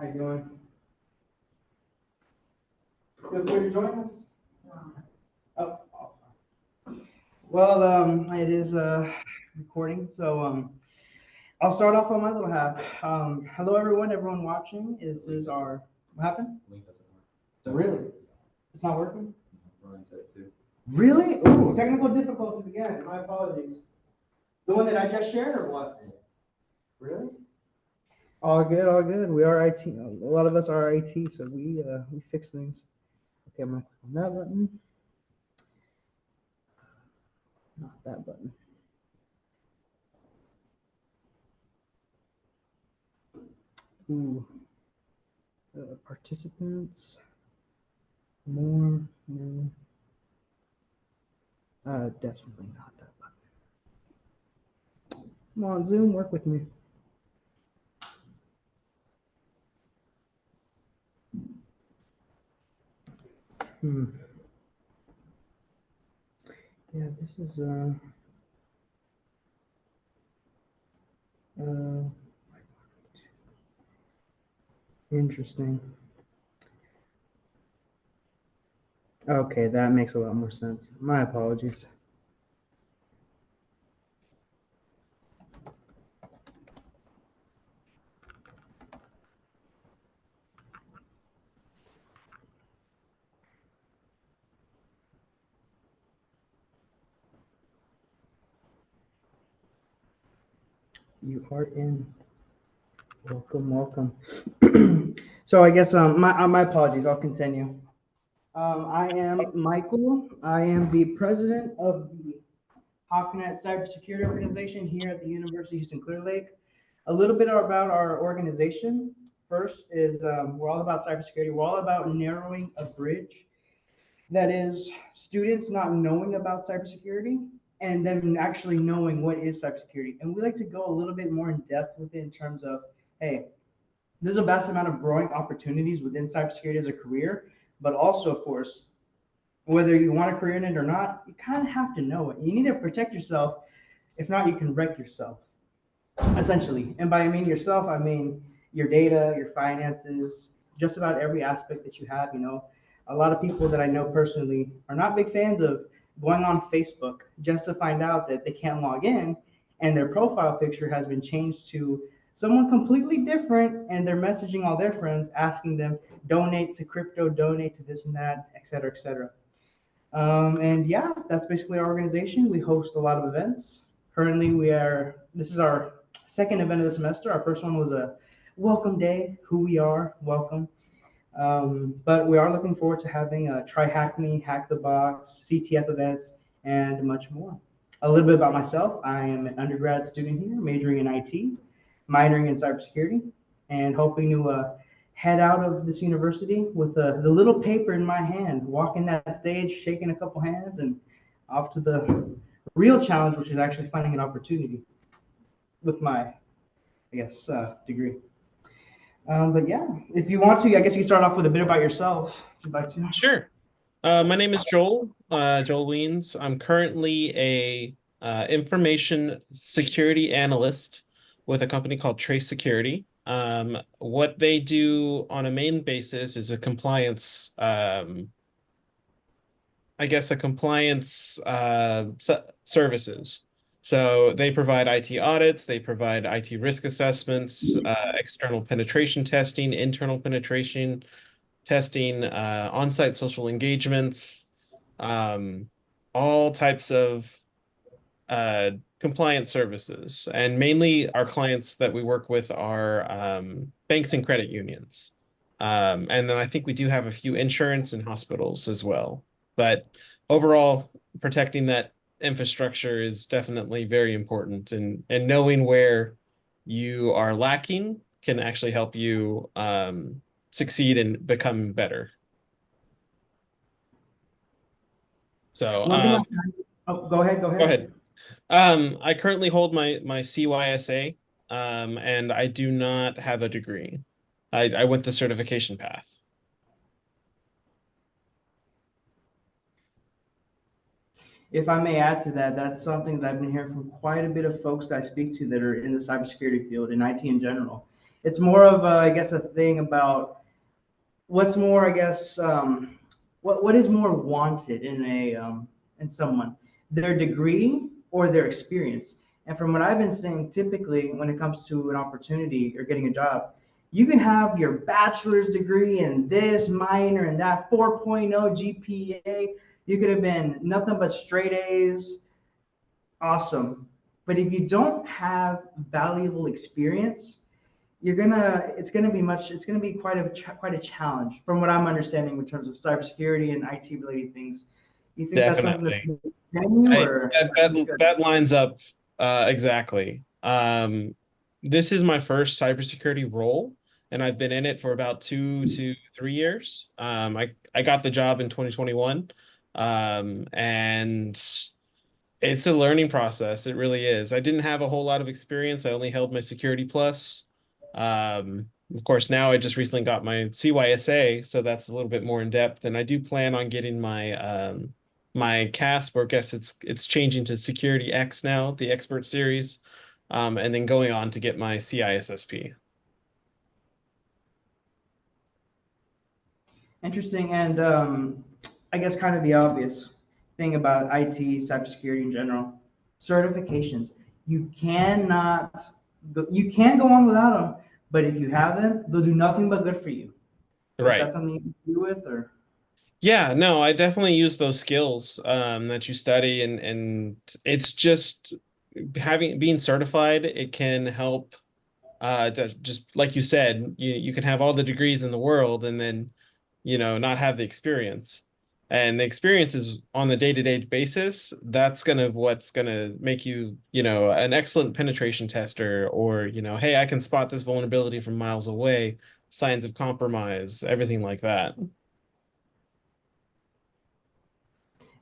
How you doing? Feel free to join us. Oh, well, it is recording, so I'll start off on my little half. Hello, everyone watching. This is our, what happened? Link doesn't work. Really? It's not working? Ryan said it too. Really? Ooh, technical difficulties again. My apologies. The one that I just shared or what? Really? All good, all good. We are IT. A lot of us are IT, so we fix things. Okay, I'm gonna click on that button. Not that button. Ooh. Participants. More. No. Definitely not that button. Come on, Zoom, work with me. Yeah, this is interesting. Okay, that makes a lot more sense. My apologies. You are in. Welcome, welcome. So I guess my apologies. I'll continue. I am Michael. I am the president of the HawkNet cybersecurity organization here at the University of Houston Clear Lake. A little bit about our organization. First is we're all about cybersecurity. We're all about narrowing a bridge that is students not knowing about cybersecurity and then actually knowing what is cybersecurity. And we like to go a little bit more in depth with it in terms of, hey, there's a vast amount of growing opportunities within cybersecurity as a career, but also, of course, whether you want a career in it or not, you kind of have to know it. You need to protect yourself. If not, you can wreck yourself, essentially. And by I mean yourself, I mean your data, your finances, just about every aspect that you have. You know, a lot of people that I know personally are not big fans of going on Facebook just to find out that they can't log in and their profile picture has been changed to someone completely different and they're messaging all their friends asking them donate to crypto, donate to this and that, et cetera, et cetera. And yeah, that's basically our organization. We host a lot of events. Currently, this is our second event of the semester. Our first one was a welcome day, who we are, welcome. But we are looking forward to having a Try Hack Me, Hack the Box, CTF events, and much more. A little bit about myself. I am an undergrad student here, majoring in IT, minoring in cybersecurity, and hoping to head out of this university with the little paper in my hand, walking that stage, shaking a couple hands, and off to the real challenge, which is actually finding an opportunity with my, I guess, degree. But yeah, if you want to, I guess you start off with a bit about yourself, if you'd like to. Sure. My name is Joel, Joel Wiens. I'm currently a information security analyst with a company called Trace Security. What they do on a main basis is a compliance, I guess, a compliance services. So they provide IT audits, they provide IT risk assessments, external penetration testing, internal penetration testing, on-site social engagements, all types of compliance services. And mainly our clients that we work with are banks and credit unions. And then I think we do have a few insurance and hospitals as well. But overall, protecting that infrastructure is definitely very important. And knowing where you are lacking can actually help you succeed and become better. So Go ahead. Go ahead. I currently hold my CYSA, and I do not have a degree. I went the certification path. If I may add to that, that's something that I've been hearing from quite a bit of folks that I speak to that are in the cybersecurity field and IT in general. It's more of I guess a thing about what's more, I guess, what is more wanted in someone, their degree or their experience. And from what I've been saying, typically when it comes to an opportunity or getting a job, you can have your bachelor's degree in this minor and that 4.0 GPA. You could have been nothing but straight A's, awesome. But if you don't have valuable experience, it's gonna be quite a challenge from what I'm understanding in terms of cybersecurity and IT related things. You think that's something that's Definitely. continue I or that that's that good? that lines up exactly. This is my first cybersecurity role, and I've been in it for about 2 to 3 years. I got the job in 2021, and it's a learning process. It really is. I didn't have a whole lot of experience. I only held my security plus. Of course, now I just recently got my CYSA, so that's a little bit more in depth. And I do plan on getting my CASP, or I guess it's changing to Security X now, the Expert Series, and then going on to get my CISSP. Interesting. And I guess kind of the obvious thing about IT, cybersecurity in general, certifications. You cannot, you can go on without them, but if you have them, they'll do nothing but good for you. Is Right. that something you can do with, or? Yeah, no, I definitely use those skills that you study, and it's just having being certified, it can help just like you said, you can have all the degrees in the world and then, not have the experience. And the experience is on the day-to-day basis. That's what's gonna make you, an excellent penetration tester, or, hey, I can spot this vulnerability from miles away, signs of compromise, everything like that.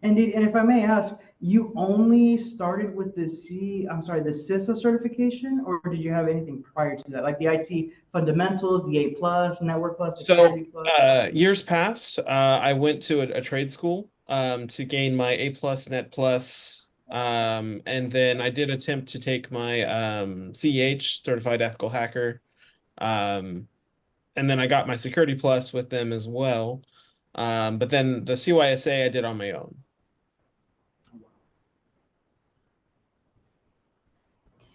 And if I may ask, you only started with the CISA certification, or did you have anything prior to that, like the IT fundamentals, the A plus, network plus, So, security plus? years past, I went to a trade school to gain my A plus, Net plus, and then I did attempt to take my CEH, Certified Ethical Hacker, um, and then I got my Security Plus with them as well. But then the CYSA I did on my own.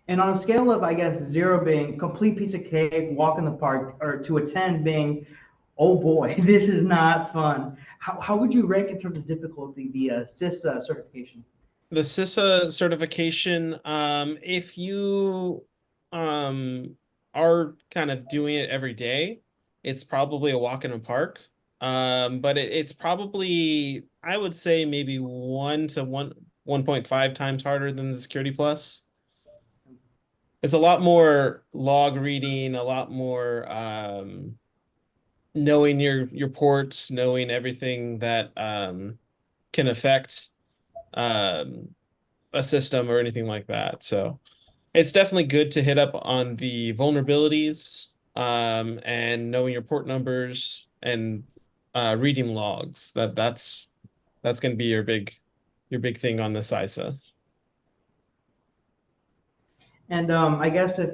And on a scale of, I guess, zero being complete piece of cake, walk in the park, or to a 10 being, oh boy, this is not fun. How would you rank in terms of difficulty the CISA certification? The CISA certification, if you um are kind of doing it every day, it's probably a walk in the park. But it's probably, I would say, maybe 1.5 times harder than the Security Plus. It's a lot more log reading, a lot more knowing your ports, knowing everything that can affect um a system or anything like that. So it's definitely good to hit up on the vulnerabilities, and knowing your port numbers, and reading logs. That's going to be your big thing on this ISA. And I guess if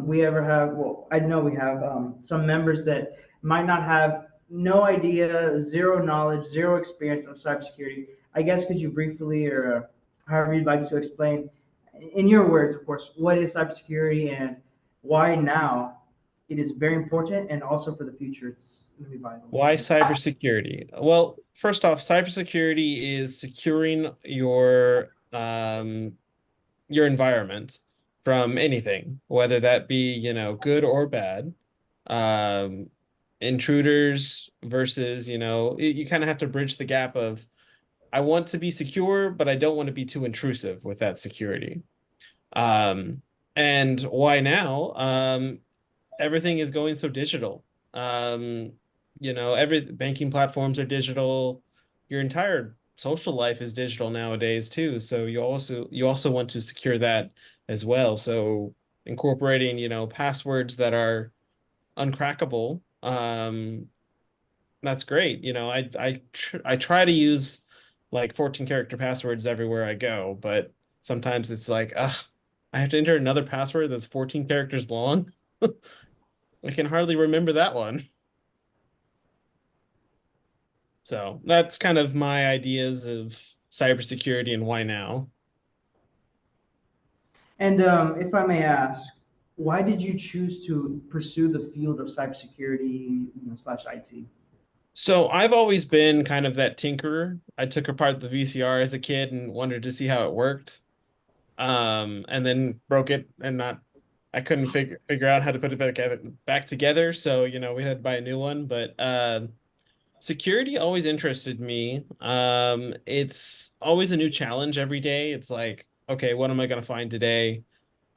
we ever have, well, I know we have some members that might not have no idea, zero knowledge, zero experience of cybersecurity. I guess could you briefly, or however you'd like to explain, in your words, of course, what is cybersecurity and why now it is very important, and also for the future it's going to be vital. Why cybersecurity? Well, first off, cybersecurity is securing your environment from anything, whether that be, good or bad. Um, Intruders versus, you kind of have to bridge the gap of, I want to be secure, but I don't want to be too intrusive with that security. Um, and why now? Everything is going so digital. Um, every banking platforms are digital. Your entire social life is digital nowadays too. So you also want to secure that as well. So incorporating, passwords that are uncrackable, that's great. I try to use like 14 character passwords everywhere I go, but sometimes it's like, ugh, I have to enter another password that's 14 characters long. I can hardly remember that one. So that's kind of my ideas of cybersecurity and why now. And if I may ask, why did you choose to pursue the field of cybersecurity, slash IT? So I've always been kind of that tinkerer. I took apart the VCR as a kid and wanted to see how it worked. And then broke it and not I couldn't figure out how to put it back together. So, we had to buy a new one. But security always interested me. It's always a new challenge every day. It's like, okay, what am I gonna find today?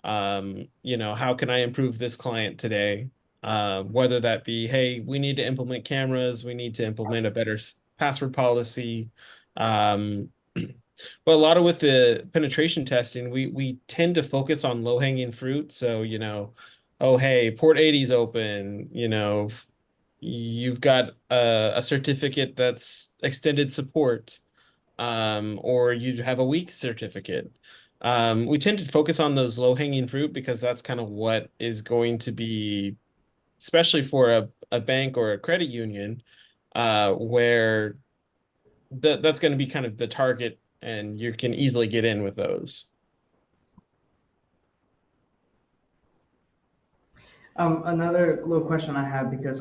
How can I improve this client today? Whether that be, hey, we need to implement cameras, we need to implement a better password policy. Um, but a lot of with the penetration testing, we tend to focus on low-hanging fruit. So, oh, hey, port 80 is open, you've got a certificate that's extended support, or you have a weak certificate. We tend to focus on those low-hanging fruit because that's kind of what is going to be, especially for a bank or a credit union, where that's going to be kind of the target, and you can easily get in with those. Another little question I have, because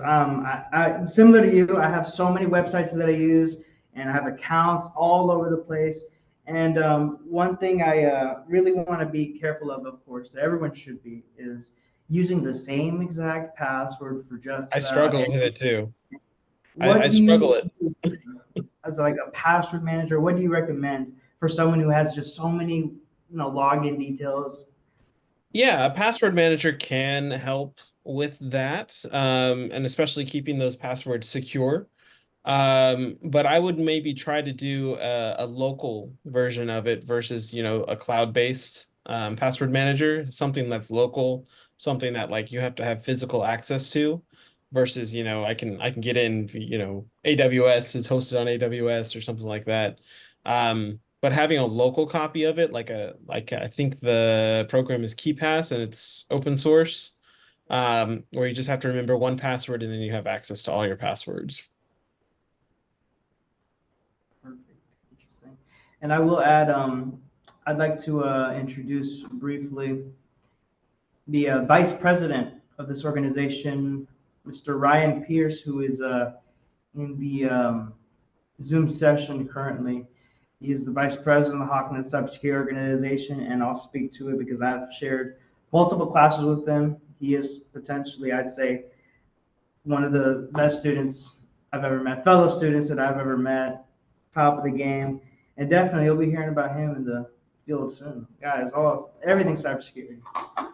similar to you, I have so many websites that I use, and I have accounts all over the place. And one thing I really want to be careful of course, that everyone should be, is using the same exact password for just I about struggle with every. it too. I What do struggle you, it. as like a password manager, what do you recommend for someone who has just so many, login details? Yeah, a password manager can help with that, and especially keeping those passwords secure. But I would maybe try to do a local version of it versus, a cloud-based password manager, something that's local, something that like you have to have physical access to, versus, I can get in, AWS is hosted on AWS or something like that. But having a local copy of it, like I think the program is KeePass and it's open source, where you just have to remember one password and then you have access to all your passwords. Perfect. Interesting. And I will add, I'd like to introduce briefly the vice president of this organization, Mr. Ryan Pierce, who is in the Zoom session currently. He is the vice president of the HawkNet cybersecurity organization, and I'll speak to it because I've shared multiple classes with him. He is potentially, I'd say, one of the best students I've ever met, fellow students that I've ever met, top of the game, and definitely you'll be hearing about him in the field soon. Guys, everything cybersecurity. I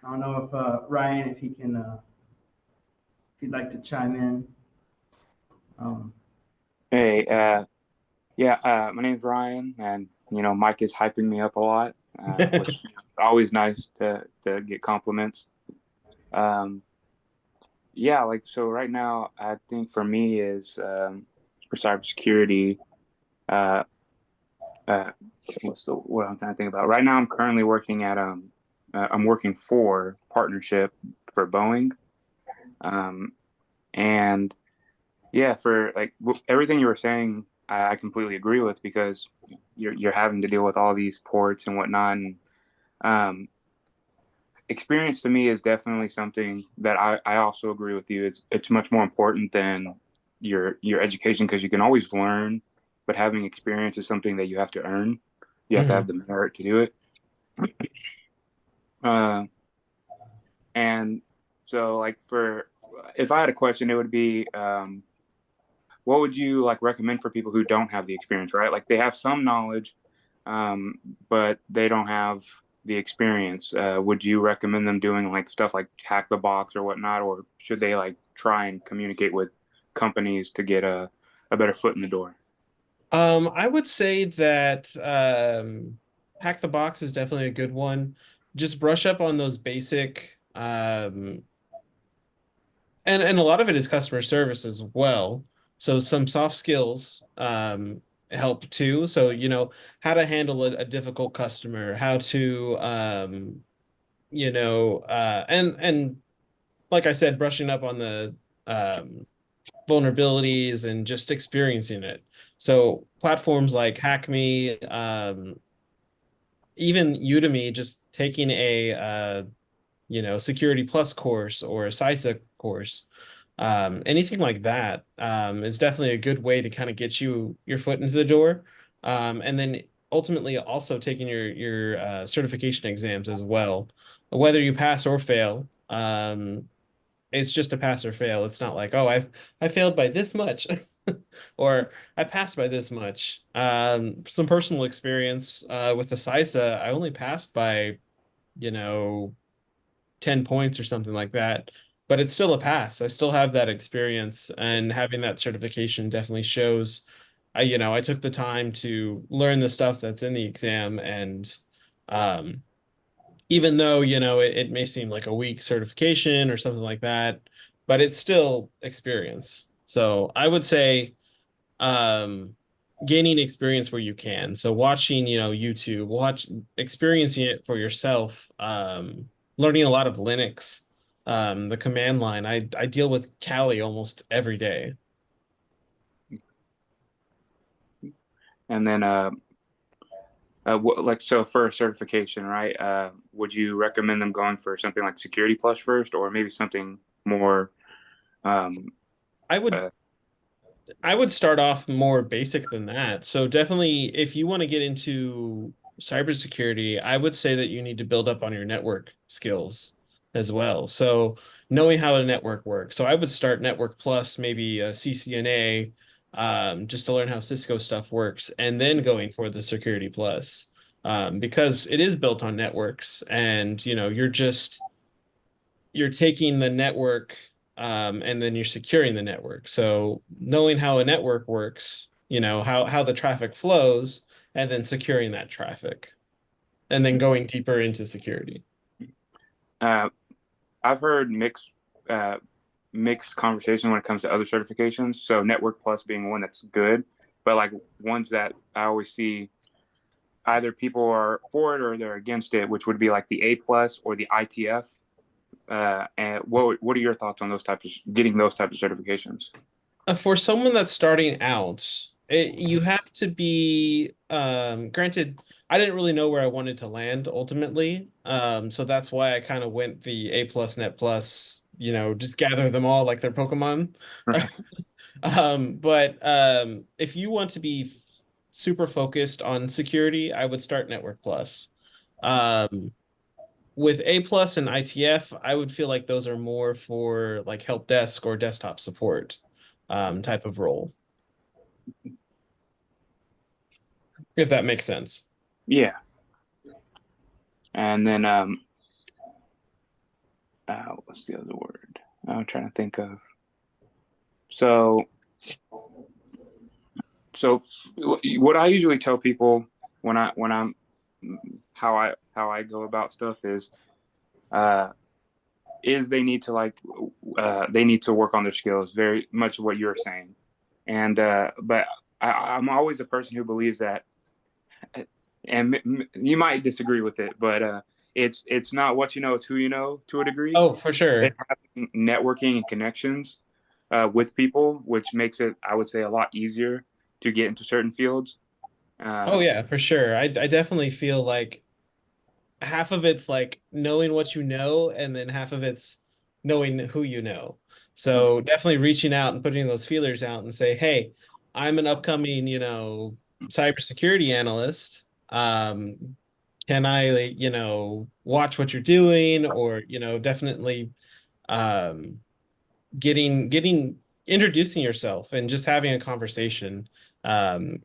don't know if Ryan, if he can, if he'd like to chime in. Um, Hey, yeah, my name's Ryan, and Mike is hyping me up a lot, which is always nice to get compliments. Um, yeah, like so right now, I think for me is for cybersecurity. Uh, uh, what I'm trying to think about right now? I'm currently working at I'm working for partnership for Boeing, um, and yeah, for like everything you were saying, I completely agree with because you're having to deal with all these ports and whatnot. And um, experience to me is definitely something that I also agree with you. It's much more important than your education because you can always learn, but having experience is something that you have to earn. You have to have Mhm. the merit to do it. Uh, and so, like for if I had a question, it would be what would you like recommend for people who don't have the experience, right? Like they have some knowledge, um, but they don't have the experience. Would you recommend them doing like stuff like hack the box or whatnot, or should they like try and communicate with companies to get a better foot in the door? I would say that Hack the Box is definitely a good one. Just brush up on those basic, and a lot of it is customer service as well. So some soft skills help too. So, how to handle a difficult customer, how to and like I said, brushing up on the um, vulnerabilities and just experiencing it. So platforms like HackMe, even Udemy, just taking a Security Plus course or a CISA course, anything like that is definitely a good way to kind of get your foot into the door, and then ultimately also taking your certification exams as well, whether you pass or fail. It's just a pass or fail. It's not like, oh, I failed by this much, or I passed by this much. Some personal experience with the CISA, I only passed by, you know, 10 points or something like that, but it's still a pass. I still have that experience, and having that certification definitely shows I took the time to learn the stuff that's in the exam, and um, even though, it may seem like a weak certification or something like that, but it's still experience. So I would say um gaining experience where you can. So watching, YouTube, experiencing it for yourself, learning a lot of Linux, the command line. I deal with Kali almost every day. And then like so for a certification, right? Would you recommend them going for something like Security Plus first, or maybe something more? Um, I would uh, I would start off more basic than that. So definitely, if you want to get into cybersecurity, I would say that you need to build up on your network skills as well. So knowing how a network works. So I would start Network Plus, maybe a CCNA, just to learn how Cisco stuff works, and then going for the Security Plus, because it is built on networks, and you're taking the network, and then you're securing the network. So knowing how a network works, how the traffic flows, and then securing that traffic, and then going deeper into security. uh, I've heard uh, mixed conversation when it comes to other certifications. So Network Plus being one that's good, but like ones that I always see either people are for it or they're against it, which would be like the A plus or the ITF. And what are your thoughts on those types of getting those types of certifications? For someone that's starting out, you have to be, granted, I didn't really know where I wanted to land ultimately. So that's why I kind of went the A plus, Net plus, just gather them all like they're Pokemon. But if you want to be super focused on security, I would start Network Plus. Um, with A plus and ITF, I would feel like those are more for like help desk or desktop support type of role, if that makes sense. Yeah, and then what's the other word? I'm trying to think of. So, so what I usually tell people when I'm how I go about stuff uh, is they need to they need to work on their skills. Very much what you're saying, and but I'm always a person who believes that, and you might disagree with it, but it's not what you know, it's who you know to a degree. Oh, for And sure. having networking and connections with people, which makes it, I would say, a lot easier to get into certain fields. Oh Uh, yeah, for sure. I definitely feel like half of it's like knowing what you know, and then half of it's knowing who you know. So definitely reaching out and putting those feelers out and say, hey, I'm an upcoming, cybersecurity analyst. Can I, like, watch what you're doing, or, definitely um, getting introducing yourself and just having a conversation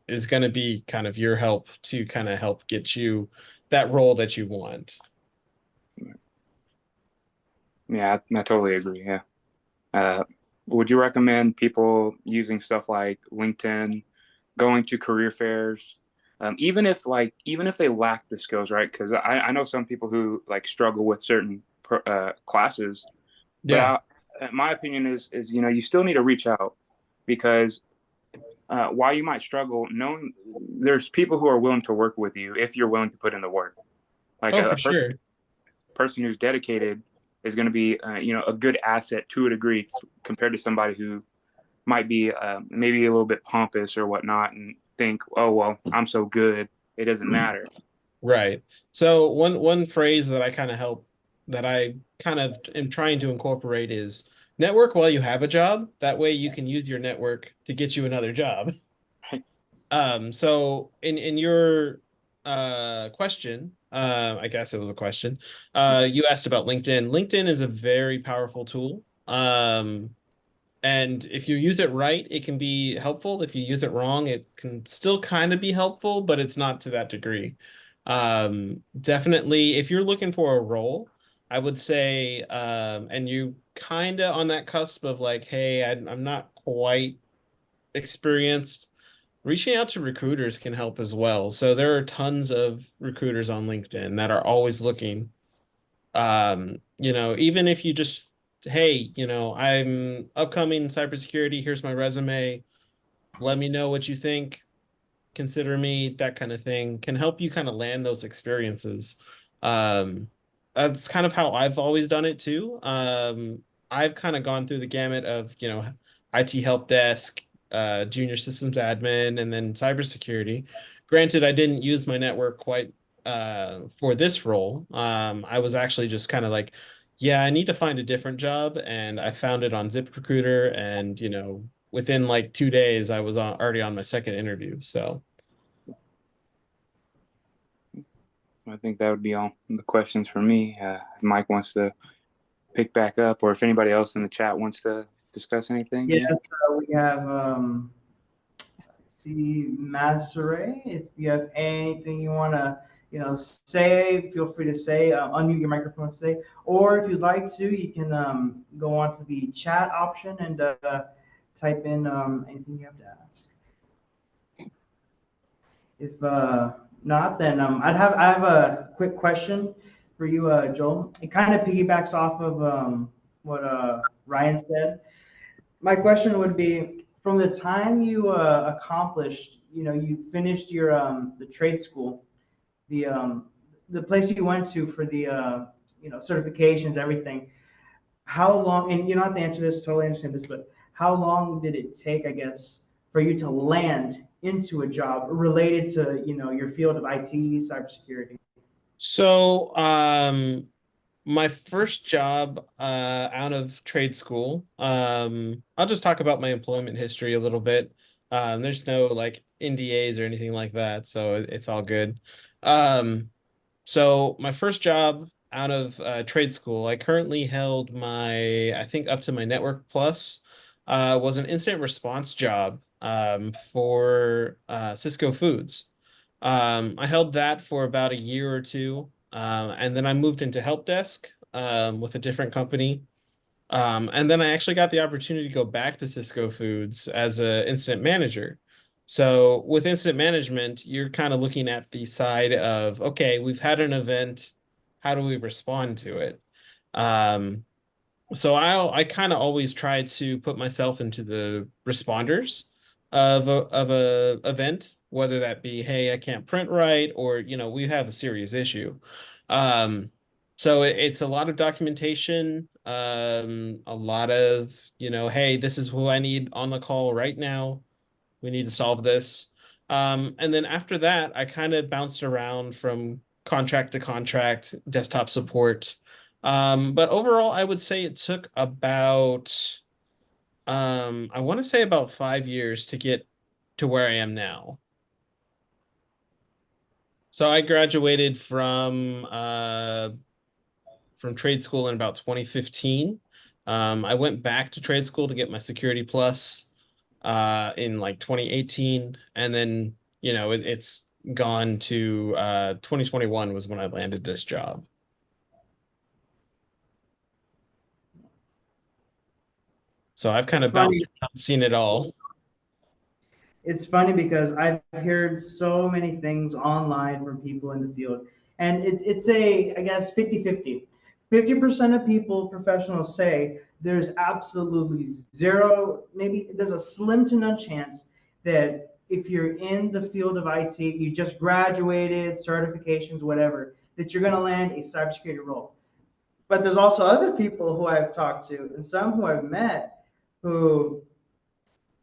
is going to be kind of your help to kind of help get you that role that you want. yeah, I totally agree. Yeah. Uh, would you recommend people using stuff like LinkedIn, going to career fairs, even if they lack the skills, right? Because I know some people who like struggle with certain classes, but Yeah. my opinion is you still need to reach out because while you might struggle, knowing there's people who are willing to work with you if you're willing to put in the work. Like Oh, for a sure. person who's dedicated, is going to be, a good asset to a degree compared to somebody who might be maybe a little bit pompous or whatnot and think, oh, well, I'm so good, it doesn't matter. Right. So one phrase that I kind of am trying to incorporate is network while you have a job. That way you can use your network to get you another job. So in your question, I guess it was a question. You asked about LinkedIn. LinkedIn is a very powerful tool. And if you use it right, it can be helpful. If you use it wrong, it can still kind of be helpful, but it's not to that degree. Definitely, if you're looking for a role, I would say, and you kind of on that cusp of like, hey, I'm not quite experienced, reaching out to recruiters can help as well. So there are tons of recruiters on LinkedIn that are always looking. Even if you just, hey, I'm upcoming cybersecurity, here's my resume, let me know what you think, consider me, that kind of thing can help you kind of land those experiences. Um, that's kind of how I've always done it too. I've kind of gone through the gamut of, IT help desk, junior systems admin, and then cybersecurity. Granted, I didn't use my network quite for this role. I was actually just kind of like, yeah, I need to find a different job, and I found it on ZipRecruiter, and within like 2 days, I was already on my second interview. So, I think that would be all the questions for me. If Mike wants to pick back up, or if anybody else in the chat wants to discuss anything. Yes, we have see Masere. If you have anything you want to, say, feel free to say. Unmute your microphone and say. Or if you'd like to, you can go on to the chat option and type in anything you have to ask. If not, then I have a quick question for you, Joel. It kind of piggybacks off of what Ryan said. My question would be, from the time you accomplished, you finished your the trade school, the place you went to for the certifications, everything. How long? And you don't have to answer this. Totally understand this, but how long did it take, I guess, for you to land into a job related to your field of IT, cybersecurity? so my first job out of trade school, I'll just talk about my employment history a little bit. There's no like NDAs or anything like that, so it's all good. Um, so my first job out of trade school, I currently held I think up to my Network Plus, was an incident response job for Cisco Foods. I held that for about a year or two, and then I moved into help desk with a different company. And then I actually got the opportunity to go back to Cisco Foods as an incident manager. So with incident management, you're kind of looking at the side of, okay, we've had an event, how do we respond to it? Um, so I kind of always try to put myself into the responders of a event, whether that be, hey, I can't print right, or we have a serious issue. Um, so it's a lot of documentation, a lot of, hey, this is who I need on the call right now. We need to solve this. And then after that, I kind of bounced around from contract to contract, desktop support. But overall, I would say it took about, I want to say about 5 years to get to where I am now. So I graduated from trade school in about 2015. I went back to trade school to get my Security Plus in like 2018, and then it's gone to 2021 was when I landed this job. So I've kind of bounced, seen it all. It's funny because I've heard so many things online from people in the field, and it's a, I guess, 50-50. 50% of people, professionals, say there's absolutely zero, maybe there's a slim to none chance that if you're in the field of IT, you just graduated, certifications, whatever, that you're going to land a cybersecurity role. But there's also other people who I've talked to and some who I've met who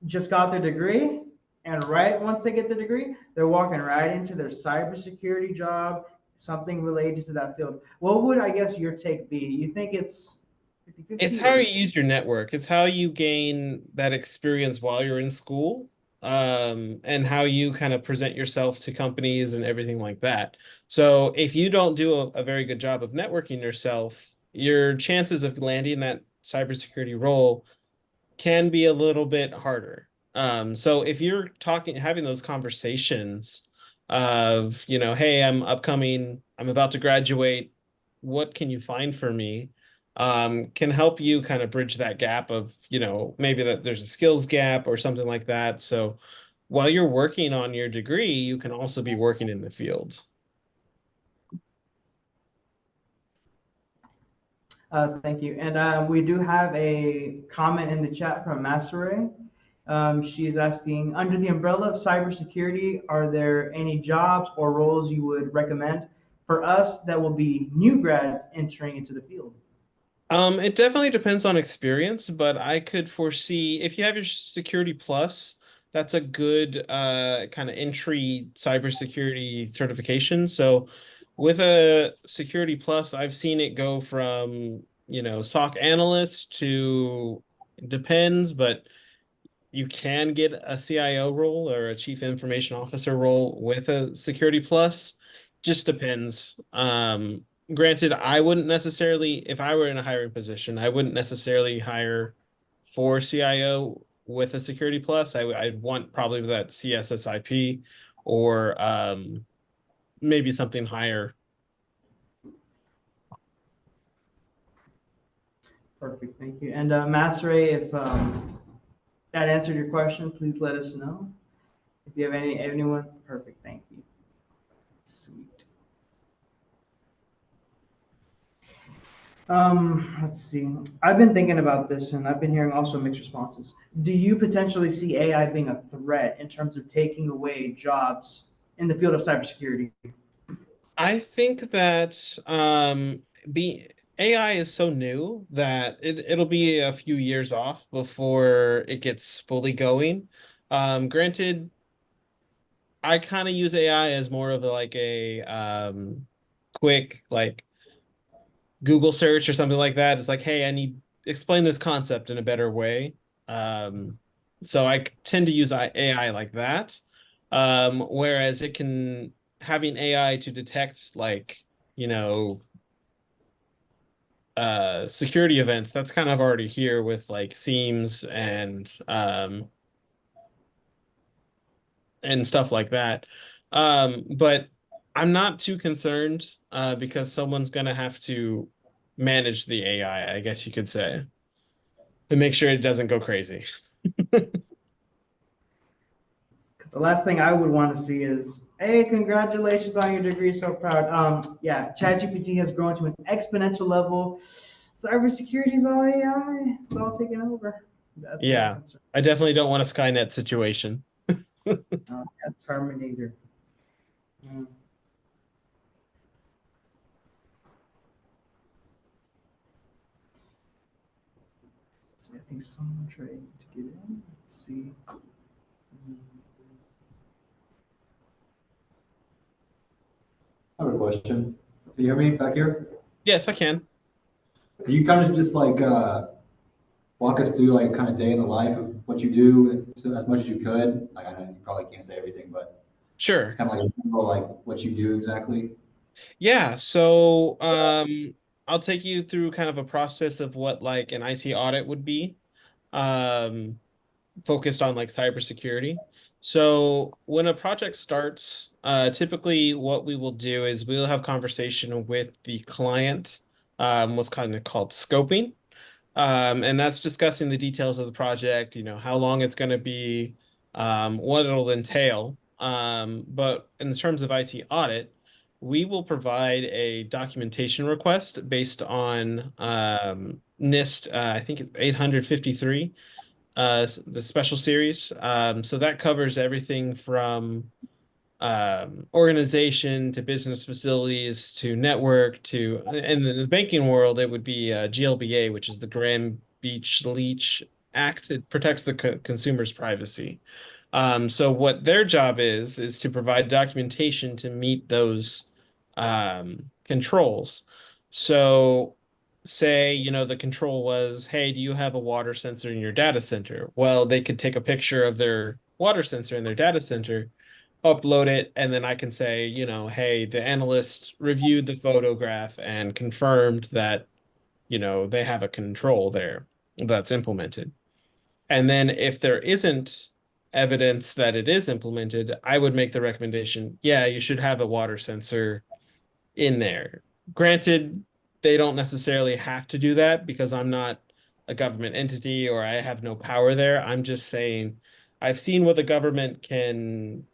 just got their degree, and right once they get the degree, they're walking right into their cybersecurity job, something related to that field. What would, I guess, your take be? You think it's 50-50? It's how you use your network. It's how you gain that experience while you're in school, and how you kind of present yourself to companies and everything like that. So if you don't do a very good job of networking yourself, your chances of landing that cybersecurity role can be a little bit harder. So if you're having those conversations of, hey, I'm about to graduate, what can you find for me? Can help you kind of bridge that gap of, maybe that there's a skills gap or something like that. So while you're working on your degree, you can also be working in the field. Thank you. And we do have a comment in the chat from Masere. She's asking, under the umbrella of cybersecurity, are there any jobs or roles you would recommend for us that will be new grads entering into the field? It definitely depends on experience, but I could foresee if you have your Security Plus, that's a good kind of entry cybersecurity certification. So with a Security Plus, I've seen it go from, SOC analyst to depends, but you can get a CIO role or a Chief Information Officer role with a Security Plus. Just depends. Granted, I wouldn't necessarily, if I were in a hiring position, I wouldn't necessarily hire for CIO with a Security Plus. I'd want probably that CSSIP or maybe something higher. Perfect, thank you. And Masere, if that answered your question, please let us know. If you have anyone, perfect, thank you. Sweet. Let's see. I've been thinking about this and I've been hearing also mixed responses. Do you potentially see AI being a threat in terms of taking away jobs in the field of cybersecurity? I think that be AI is so new that it'll be a few years off before it gets fully going. Granted, I kind of use AI as more of like a quick like Google search or something like that. It's like, hey, I need explain this concept in a better way. So I tend to use AI like that. Whereas having AI to detect like, security events, that's kind of already here with like seams and stuff like that. But I'm not too concerned because someone's gonna have to manage the AI, I guess you could say, to make sure it doesn't go crazy. Because the last thing I would want to see is, hey, congratulations on your degree, so proud. Yeah, ChatGPT has grown to an exponential level. Cybersecurity is all AI. It's all taken over. That's Yeah, I definitely don't want a Skynet situation. yeah, Terminator. Mm. Let's see, I think someone tried to get in. Let's see. I have a question. Can you hear me back here? Yes, I can. Can you kind of just like walk us through like kind of day in the life of what you do as much as you could? Like I know you probably can't say everything, but Sure. it's kind of like like what you do exactly. Yeah, so I'll take you through kind of a process of what like an IT audit would be, um, focused on like cybersecurity. So when a project starts, typically what we will do is we'll have conversation with the client, what's kind of called scoping. And that's discussing the details of the project, how long it's going to be, what it'll entail. But in terms of IT audit, we will provide a documentation request based on NIST, I think it's 853, the special series. So that covers everything from organization to business facilities to network to, in the banking world, it would be GLBA, which is the Graham Beach Leach Act. It protects the consumer's privacy. So what their job is to provide documentation to meet those controls. So say, the control was, hey, do you have a water sensor in your data center? Well, they could take a picture of their water sensor in their data center, upload it, and then I can say, hey, the analyst reviewed the photograph and confirmed that, they have a control there that's implemented. And then if there isn't evidence that it is implemented, I would make the recommendation, yeah, you should have a water sensor in there. Granted, they don't necessarily have to do that because I'm not a government entity or I have no power there. I'm just saying I've seen what the government can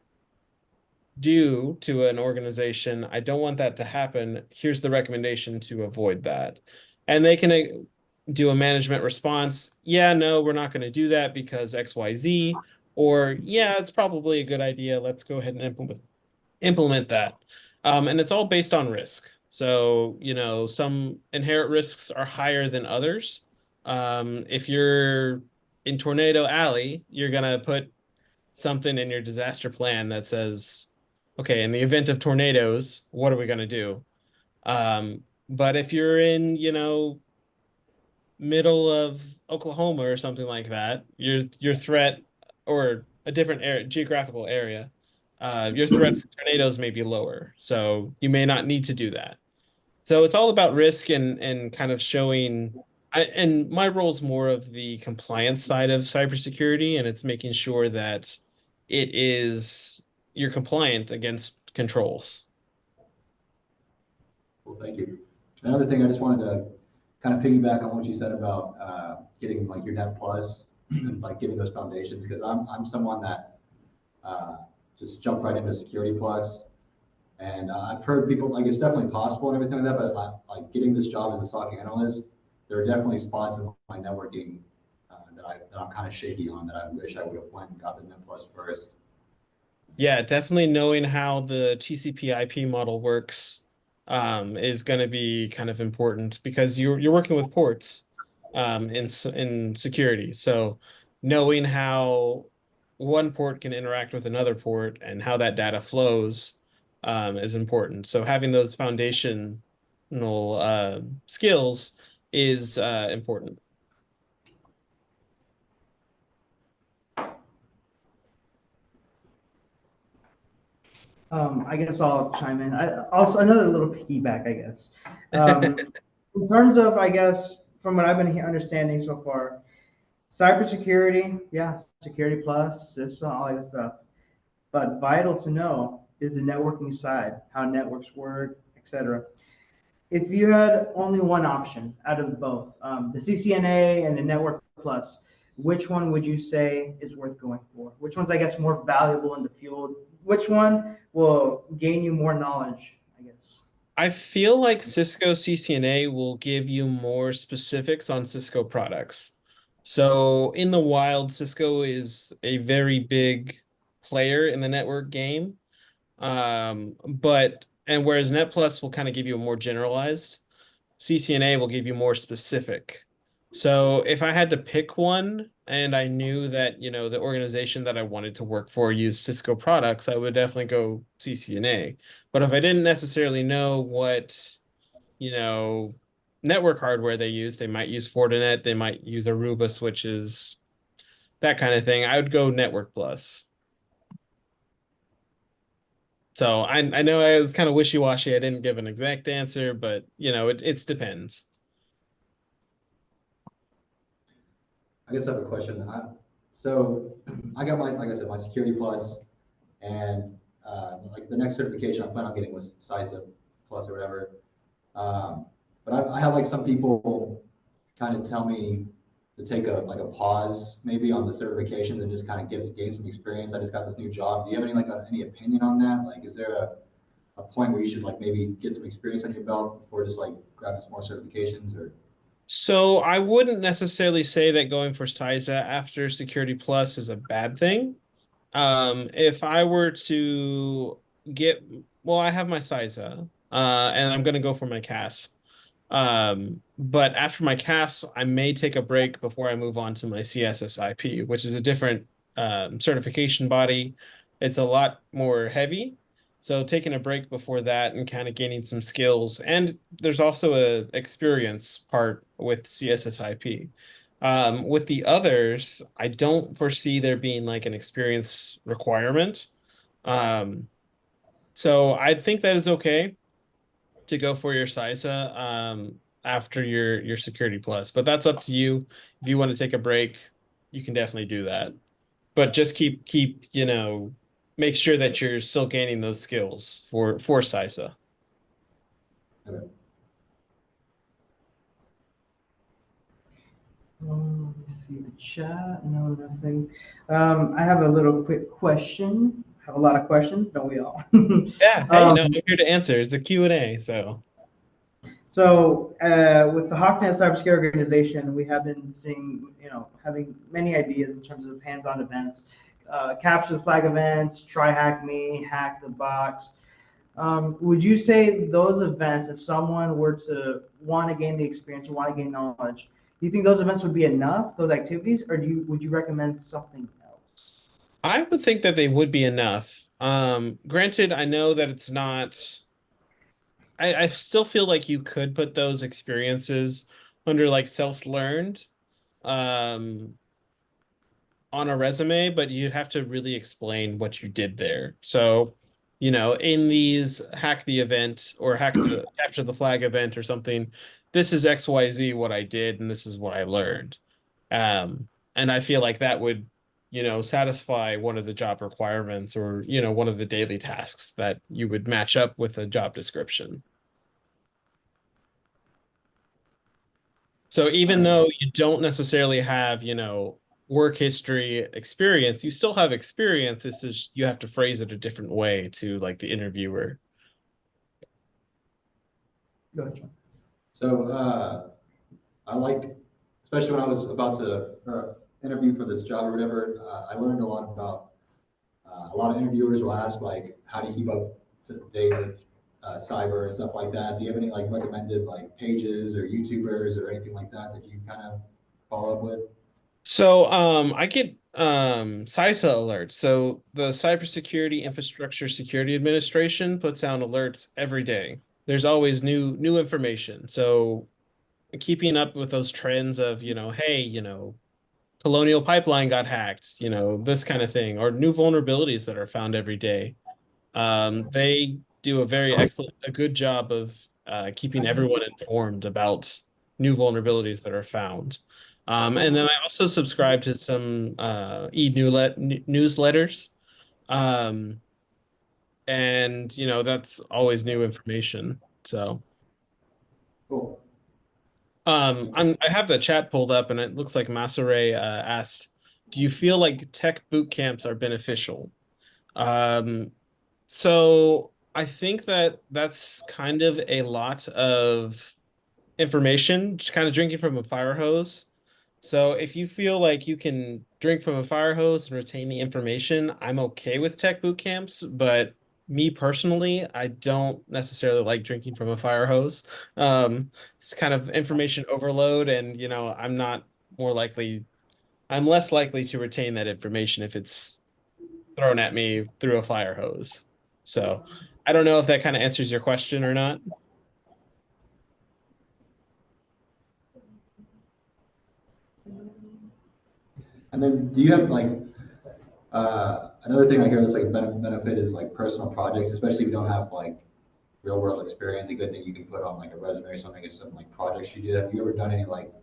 do to an organization. I don't want that to happen. Here's the recommendation to avoid that. And they can do a management response. Yeah, no, we're not going to do that because XYZ. Or, yeah, it's probably a good idea. Let's go ahead and implement that. And it's all based on risk. So, some inherent risks are higher than others. If you're in Tornado Alley, you're going to put something in your disaster plan that says, okay, in the event of tornadoes, what are we going to do? But if you're in, middle of Oklahoma or something like that, your threat, or a different geographical area, your threat for tornadoes may be lower. So you may not need to do that. So it's all about risk and kind of showing. And my role is more of the compliance side of cybersecurity, and it's making sure that you're compliant against controls. Well, thank you. Another thing I just wanted to kind of piggyback on what you said about getting like your Net Plus and like getting those foundations, because I'm someone that just jumped right into Security Plus, and I've heard people like it's definitely possible and everything like that, but like getting this job as a SOC analyst, there are definitely spots in my networking that I'm kind of shaky on that I wish I would have went and got the Net Plus first. Yeah, definitely knowing how the TCP/IP model works is going to be kind of important because you're working with ports in security. So knowing how one port can interact with another port and how that data flows is important. So having those foundational skills is important. I guess I'll chime in. Also, another little piggyback, I guess. In terms of, I guess, from what I've been understanding so far, cybersecurity, yeah, Security Plus, CISA, all that stuff. But vital to know is the networking side, how networks work, etc. If you had only one option out of both, the CCNA and the Network Plus, which one would you say is worth going for? Which one's, I guess, more valuable in the field? Which one will gain you more knowledge, I guess? I feel like Cisco CCNA will give you more specifics on Cisco products. So in the wild, Cisco is a very big player in the network game. And whereas NetPlus will kind of give you a more generalized, CCNA will give you more specific. So if I had to pick one and I knew that, the organization that I wanted to work for used Cisco products, I would definitely go CCNA. But if I didn't necessarily know what, network hardware they use, they might use Fortinet, they might use Aruba switches, that kind of thing, I would go Network Plus. So I know I was kind of wishy-washy. I didn't give an exact answer, but it depends. I guess I have a question. So I got like I said, my Security Plus, and like the next certification I plan on getting was CISA Plus or whatever. But I have like some people kind of tell me to take a pause maybe on the certifications and just kind of gain some experience. I just got this new job. Do you have any opinion on that? Like, is there a point where you should like maybe get some experience on your belt before just like grabbing some more certifications or? So I wouldn't necessarily say that going for CISA after Security Plus is a bad thing. If I were to get, well, I have my CISA, and I'm gonna go for my CAS. But after my CAS, I may take a break before I move on to my CSSIP, which is a different certification body. It's a lot more heavy. So taking a break before that and kind of gaining some skills. And there's also a experience part with CSSIP. With the others, I don't foresee there being like an experience requirement. Um, so I think that is okay to go for your CISA after your Security Plus, but that's up to you. If you want to take a break, you can definitely do that. But just keep make sure that you're still gaining those skills for CISA. Okay. Let me see the chat. No, nothing. I have a little quick question. Have a lot of questions, don't we all? Yeah, hey, no, I'm Um, here to answer. It's a Q&A, so. So with the HawkNet cybersecurity organization, we have been seeing, having many ideas in terms of hands-on events, capture the flag events, try hack me, hack the box. Would you say those events, if someone were to want to gain the experience or want to gain knowledge, do you think those events would be enough, those activities, or would you recommend something else? I would think that they would be enough. Granted, I know that it's not. I still feel like you could put those experiences under like self-learned. Um, on a resume, but you have to really explain what you did there. So, in these hack the event or hack the capture the flag event or something, this is XYZ what I did and this is what I learned. And I feel like that would, satisfy one of the job requirements or, one of the daily tasks that you would match up with a job description. So All even right. though you don't necessarily have, work history experience, you still have experience. It's just you have to phrase it a different way to like the interviewer. Gotcha. So I like, especially when I was about to interview for this job or whatever, I learned a lot about, a lot of interviewers will ask like, how do you keep up to date with cyber and stuff like that? Do you have any like recommended like pages or YouTubers or anything like that that you kind of follow up with? So I get CISA alerts. So the Cybersecurity Infrastructure Security Administration puts out alerts every day. There's always new information. So keeping up with those trends of, hey, Colonial Pipeline got hacked, this kind of thing, or new vulnerabilities that are found every day. They do a good job of keeping everyone informed about new vulnerabilities that are found. And then I also subscribe to some newsletters. Um, and that's always new information. So Cool. I have the chat pulled up and it looks like Masare asked, do you feel like tech boot camps are beneficial? Um, So I think that that's kind of a lot of information, just kind of drinking from a fire hose. So if you feel like you can drink from a fire hose and retain the information, I'm okay with tech boot camps, but me personally, I don't necessarily like drinking from a fire hose. It's kind of information overload, and I'm less likely to retain that information if it's thrown at me through a fire hose. So I don't know if that kind of answers your question or not. And then do you have like, another thing I hear that's like a benefit is like personal projects, especially if you don't have like real world experience. A good thing you can put on like a resume or something is some like projects you did. Have you ever done any like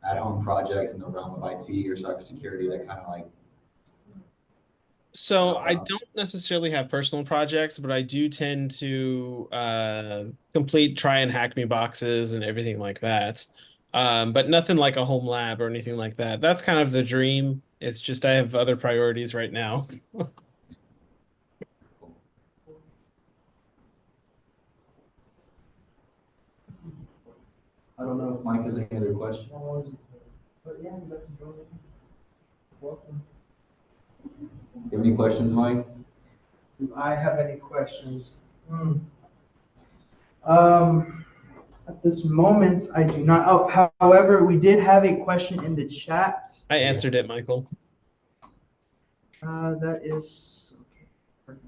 at home projects in the realm of IT or cybersecurity that kind of like So help I out? don't necessarily have personal projects, but I do tend to complete try and hack me boxes and everything like that. But nothing like a home lab or anything like that. That's kind of the dream. It's just I have other priorities right now. I don't know if Mike has any other questions. But yeah, you'd like to join in? Welcome. You have any questions, Mike? Do I have any questions? Um, at this moment, I do not. Oh, however, we did have a question in the chat. I answered it, Michael. That is okay. Perfect.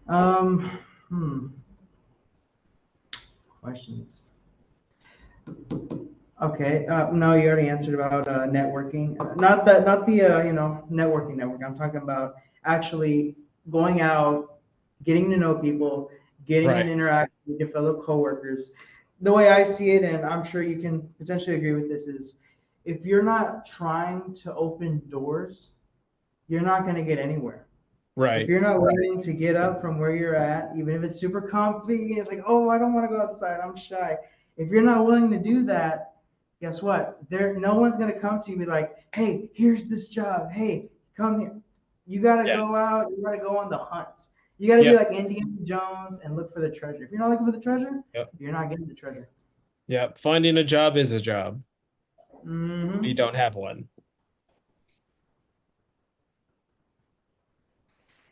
Um, questions. Okay. No, you already answered about networking. Not the networking. I'm talking about actually going out, getting to know people, getting Right. an interaction with your fellow coworkers. The way I see it, and I'm sure you can potentially agree with this, is if you're not trying to open doors, you're not going to get anywhere. If Right. you're not willing to get up from where you're at, even if it's super comfy, it's like, oh, I don't want to go outside, I'm shy. If you're not willing to do that, guess what? No one's gonna come to you and be like, hey, here's this job. Hey, come here. You gotta Yeah. go out. You gotta go on the hunt. You gotta be Yep. like Indiana Jones and look for the treasure. If you're not looking for the treasure, Yep. you're not getting the treasure. Yeah. Finding a job is a job. Mm-hmm. You don't have one.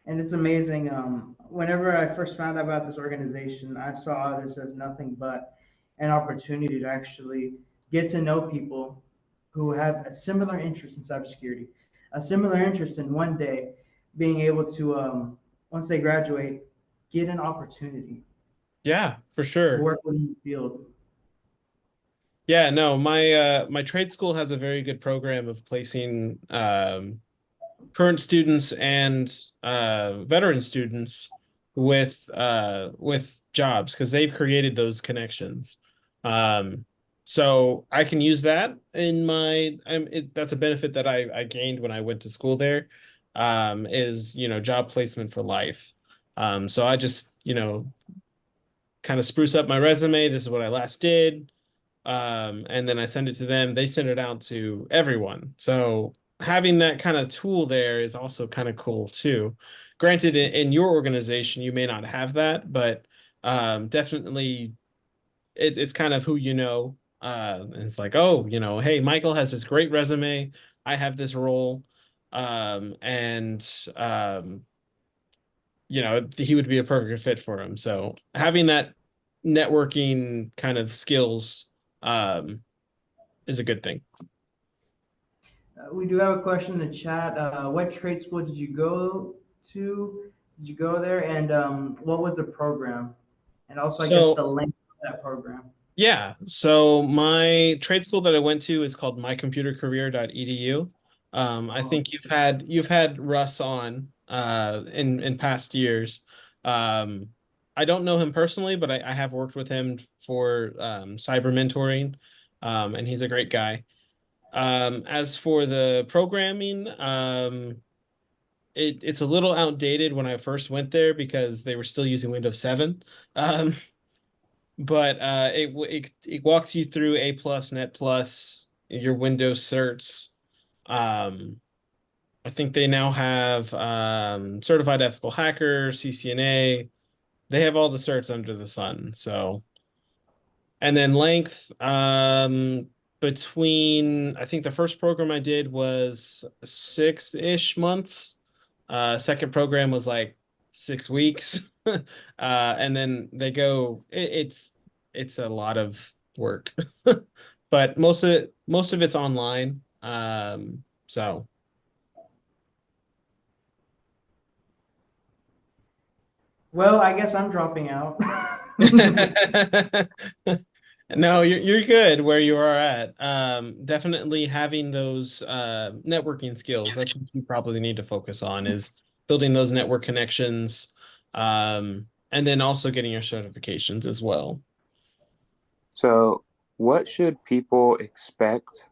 And it's amazing. Whenever I first found out about this organization, I saw this as nothing but an opportunity to actually get to know people who have a similar interest in cybersecurity, a similar interest in one day being able to, once they graduate, get an opportunity Yeah, for to sure. work within the field. Yeah, no, my trade school has a very good program of placing current students and veteran students with jobs because they've created those connections. So I can use that in my that's a benefit that I gained when I went to school there, is job placement for life. So I just kind of spruce up my resume. This is what I last did. And then I send it to them. They send it out to everyone. So having that kind of tool there is also kind of cool too. Granted, in your organization, you may not have that, but definitely it's kind of who you know. And it's like, oh, hey, Michael has this great resume. I have this role. And he would be a perfect fit for him. So having that networking kind of skills is a good thing. We do have a question in the chat. What trade school did you go to? Did you go there? And what was the program? And also, I guess the length of that program. Yeah. So my trade school that I went to is called mycomputercareer.edu. I think you've had Russ on in past years. I don't know him personally, but I have worked with him for cyber mentoring, and he's a great guy. As for the programming, it's a little outdated when I first went there because they were still using Windows 7. But it walks you through A plus, Net plus, your Windows certs. I think they now have certified ethical hacker, CCNA. They have all the certs under the sun. So, and then length, between I think the first program I did was 6-ish months. Second program was like 6 weeks. And then they go, it's a lot of work. But most of it's online. So Well, I guess I'm dropping out. no, you're good where you are at. Definitely having those networking skills. That's what you probably need to focus on, is building those network connections, and then also getting your certifications as well. So, what should people expect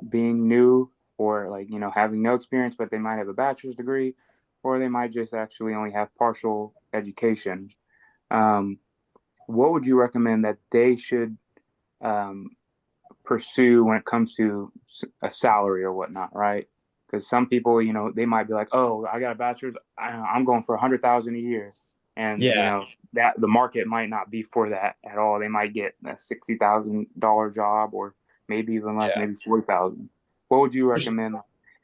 being new, or having no experience, but they might have a bachelor's degree, or they might just actually only have partial education? What would you recommend that they should pursue when it comes to a salary or whatnot, right? Because some people, they might be like, "Oh, I got a bachelor's, I'm going for $100,000 a year," and that the market might not be for that at all. They might get a $60,000 job, or maybe even less, maybe $40,000. What would you recommend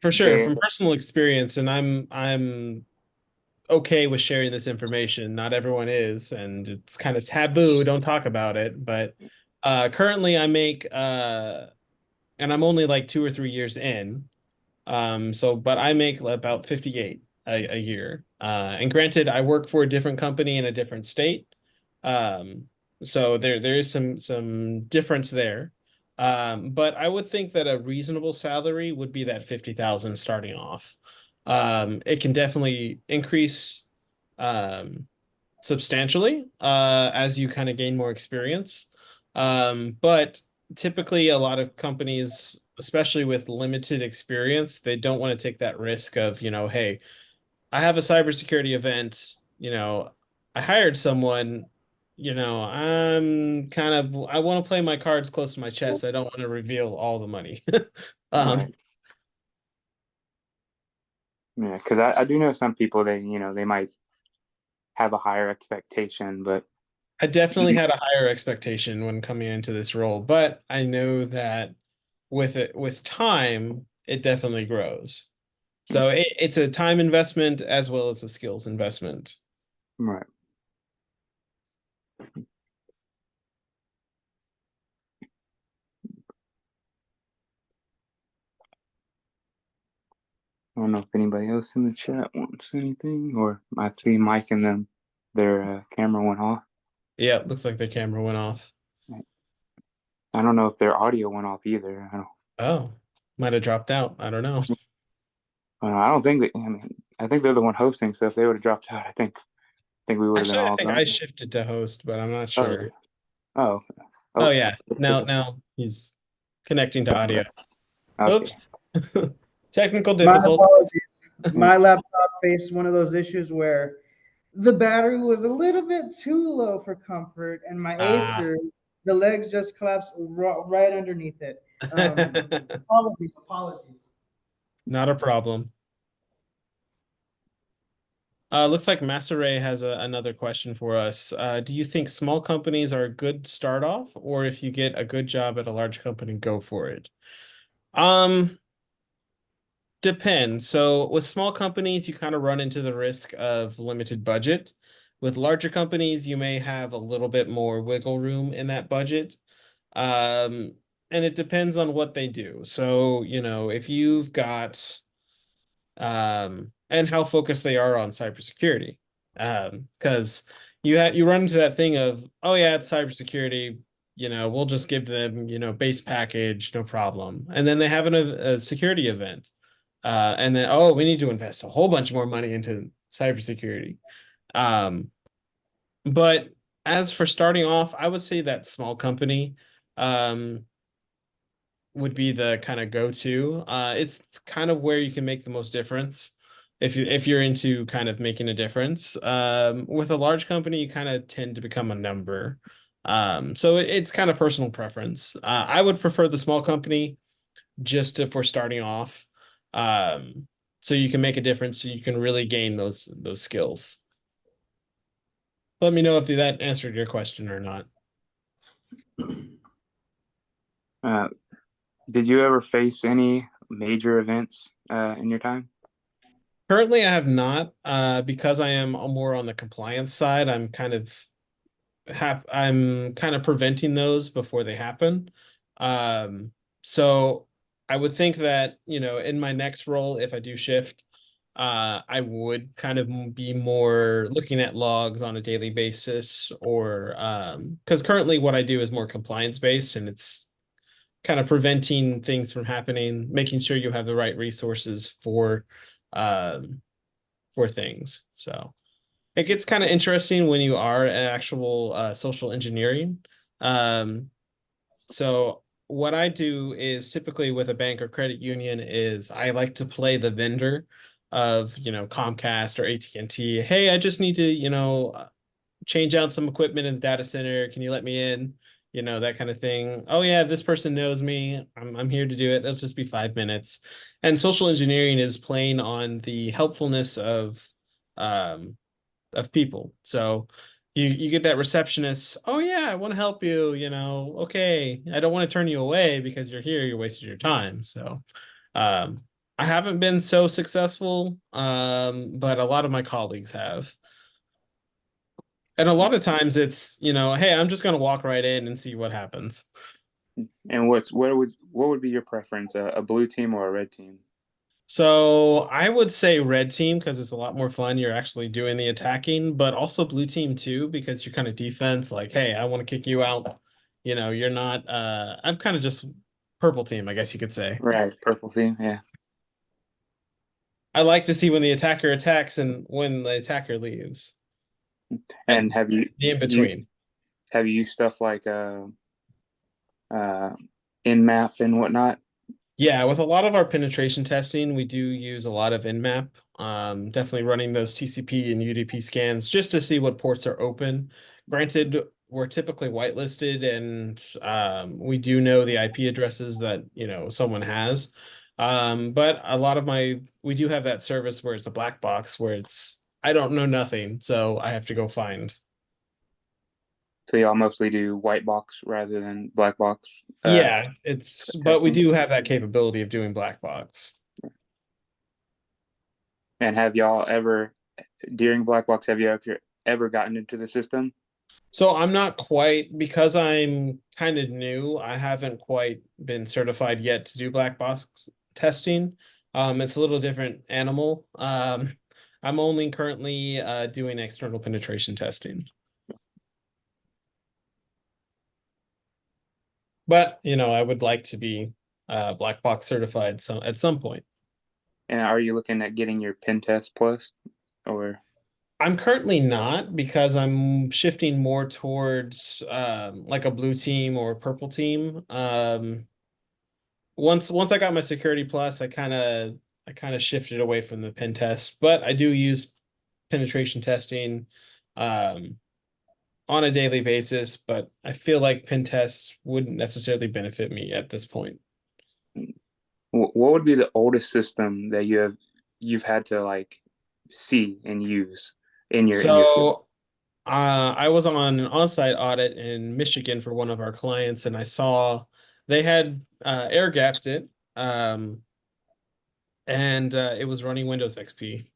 For sure, they from personal experience, and I'm okay with sharing this information. Not everyone is, and it's kind of taboo. Don't talk about it. But currently, I make and I'm only like 2 or 3 years in. But I make about 58 a year. And granted, I work for a different company in a different state. Um, so there is some difference there. But I would think that a reasonable salary would be that 50,000 starting off. It can definitely increase um, substantially as you kind of gain more experience. But typically, a lot of companies, especially with limited experience, they don't want to take that risk of, hey, I have a cybersecurity event, I hired someone, I want to play my cards close to my chest. I don't want to reveal all the money. right. Um, Yeah, because I do know some people they might have a higher expectation, but I definitely had a higher expectation when coming into this role, but I know that with time, it definitely grows. So it's a time investment as well as a skills investment. right. I don't know if anybody else in the chat wants anything, or I see Mike and them, their camera went off. Yeah, looks like the camera went off. I don't know if their audio went off either. Oh, might have dropped out. I don't know. I don't think that. I mean, I think they're the one hosting, so if they would have dropped out, I think we would have been Actually, I all think done. I shifted to host, but I'm not Oh, sure. oh, Oh oh. yeah, now he's connecting to audio. Okay. Oops. Technical My difficulty. apologies. My laptop faced one of those issues where the battery was a little bit too low for comfort, and my Ah. Acer, the legs just collapsed right underneath it. Apologies. Not a problem. Looks like Masseray has another question for us. Do you think small companies are a good start off, or if you get a good job at a large company, go for it? Um, Depends. So with small companies, you kind of run into the risk of limited budget. With larger companies, you may have a little bit more wiggle room in that budget. Um, and it depends on what they do. So, if you've got and how focused they are on cybersecurity. Because you run into that thing of, oh yeah, it's cybersecurity, we'll just give them, base package, no problem. And then they have a security event. And then, oh, we need to invest a whole bunch more money into cybersecurity. Um, but as for starting off, I would say that small company um, would be the kind of go-to. It's kind of where you can make the most difference if you're into kind of making a difference. With a large company, you kind of tend to become a number. So it's kind of personal preference. I would prefer the small company just if we're starting off. Um, so you can make a difference, so you can really gain those skills. Let me know if that answered your question or not. Did you ever face any major events in your time? Currently, I have not, because I am more on the compliance side. I'm kind of preventing those before they happen. So I would think that, in my next role, if I do shift, I would kind of be more looking at logs on a daily basis, or because currently what I do is more compliance based, and it's kind of preventing things from happening, making sure you have the right resources um, for things. So it gets kind of interesting when you are an actual social engineering. Um, so what I do is typically with a bank or credit union is I like to play the vendor of, Comcast or AT&T. Hey, I just need to, change out some equipment in the data center. Can you let me in? That kind of thing. Oh yeah, this person knows me. I'm here to do it. It'll just be 5 minutes. And social engineering is playing on the helpfulness um of people. So you get that receptionist, oh yeah, I want to help you, okay. I don't want to turn you away because you're here, you're wasting your time. So um I haven't been so successful, but a lot of my colleagues have. And a lot of times it's, hey, I'm just gonna walk right in and see what happens. And what would be your preference, a blue team or a red team? So I would say red team because it's a lot more fun. You're actually doing the attacking, but also blue team too, because you're kind of defense, like, hey, I want to kick you out. You're not I'm kind of just purple team, I guess you could say. Right, purple team, yeah. I like to see when the attacker attacks and when the attacker leaves. And have The in between. have you used stuff like uh in-map and whatnot? Yeah, with a lot of our penetration testing, we do use a lot of Nmap. Definitely running those TCP and UDP scans just to see what ports are open. Granted, we're typically whitelisted and we do know the IP addresses that, someone has. But a lot of we do have that service where it's a black box where I don't know nothing, so I have to go find. So y'all mostly do white box rather than black box? Yeah, but we testing? do have that capability of doing black box. And have y'all ever, during black box, have you ever gotten into the system? So I'm not quite, because I'm kind of new, I haven't quite been certified yet to do black box testing. It's a little different animal. I'm only currently doing external penetration testing. But, I would like to be black box certified at some point. And are you looking at getting your pen test plus, or? I'm currently not, because I'm shifting more towards like a blue team or a purple team. Once I got my security plus, I kind of shifted away from the pen test, but I do use penetration testing um, on a daily basis. But I feel like pen tests wouldn't necessarily benefit me at this point. What would be the oldest system that you've had to like see and use in your field? So I was on an on-site audit in Michigan for one of our clients, and I saw they had air gapped it, and it was running Windows XP.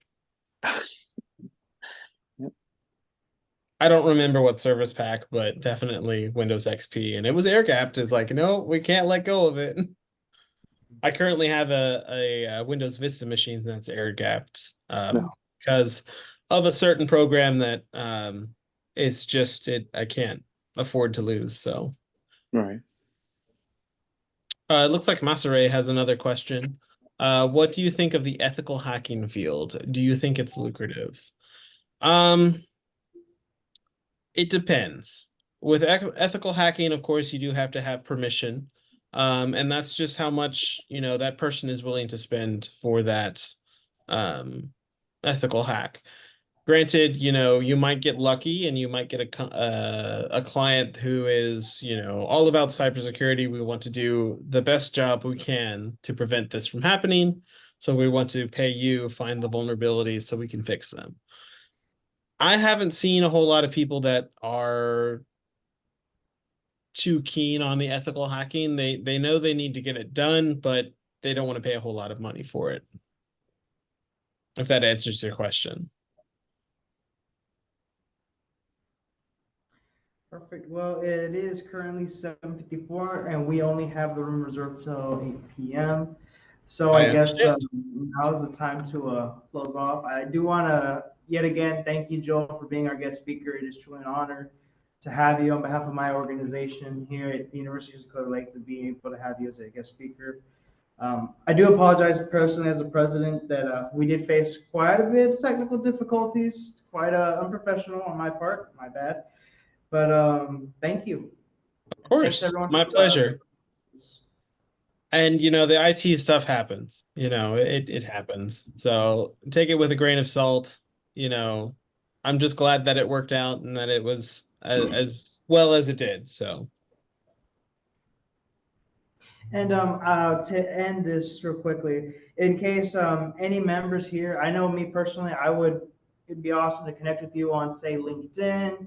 I don't remember what service pack, but definitely Windows XP, and it was air gapped. It's like, no, we can't let go of it. I currently have a Windows Vista machine that's air gapped No. because of a certain program that it's just I can't afford to lose. So Right. it looks like Masare has another question. What do you think of the ethical hacking field? Do you think it's lucrative? Um, It depends. With ethical hacking, of course, you do have to have permission. And that's just how much, that person is willing to spend for that ethical hack. Granted, you might get lucky and you might get a client who is, all about cybersecurity. We want to do the best job we can to prevent this from happening. So we want to pay you, find the vulnerabilities so we can fix them. I haven't seen a whole lot of people that are too keen on the ethical hacking. They know they need to get it done, but they don't want to pay a whole lot of money for it. If that answers your question. Perfect. Well, it is currently 7:54, and we only have the room reserved till 8 p.m. So I I guess understand. now's the time to close off. I do want to yet again thank you, Joel, for being our guest speaker. It is truly an honor to have you on behalf of my organization here at the University of Dakota Lake to be able to have you as a guest speaker. I do apologize personally as a president that we did face quite a bit of technical difficulties, quite unprofessional on my part, my bad. But thank you. Of Thanks course, everyone my for pleasure. And the IT stuff happens. It happens. So take it with a grain of salt. You know, I'm just glad that it worked out and that it was as well as it did. So And to end this real quickly, in case any members here, I know me personally, it'd be awesome to connect with you on, say, LinkedIn,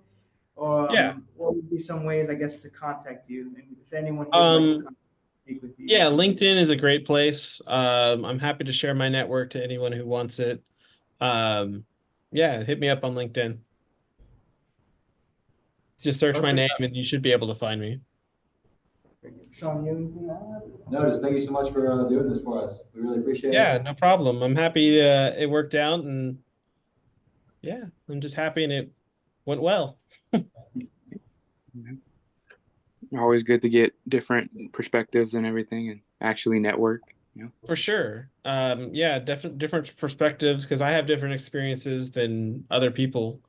or yeah. what would be some ways, I guess, to contact you? And if anyone here would like to Um, contact, speak with you. Yeah, LinkedIn is a great place. I'm happy to share my network to anyone who wants it. Yeah, hit me up on LinkedIn. Just search my name Perfect. and you should be able to find me. Sean, you have anything to add? No, just thank you so much for doing this for us. We really appreciate Yeah, it. no problem. I'm happy it worked out, and yeah, I'm just happy and it went well. Always good to get different perspectives and everything, and actually network. You know. For sure. Yeah, different perspectives because I have different experiences than other people.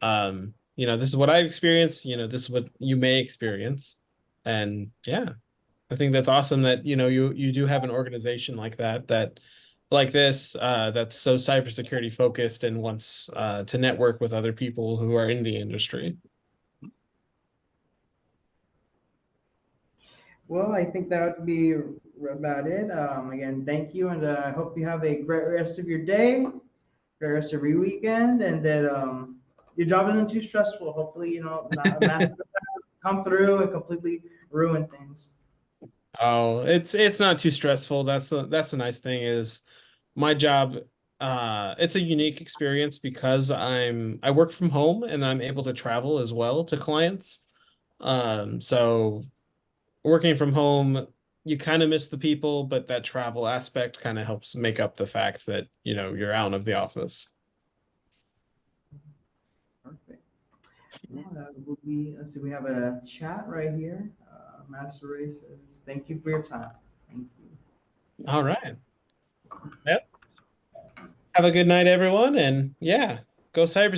This is what I've experienced, this is what you may experience. And yeah, I think that's awesome that, you do have an organization like that like this, that's so cybersecurity focused and wants to network with other people who are in the industry. Well, I think that would be about it. Again, thank you, and I hope you have a great rest of your day, great rest of your weekend, and that your job isn't too stressful. Hopefully, not a massive come through and completely ruin things. Oh, it's not too stressful. That's the nice thing is my job, it's a unique experience because I work from home and I'm able to travel as well to clients. So working from home, you kind of miss the people, but that travel aspect kind of helps make up the fact that, you're out of the office. Perfect. Well, that will be. Let's see. We have a chat right here. Master Ray says, "Thank you for your time." Thank you. All right. Yep. Have a good night, everyone. And yeah, go cyber.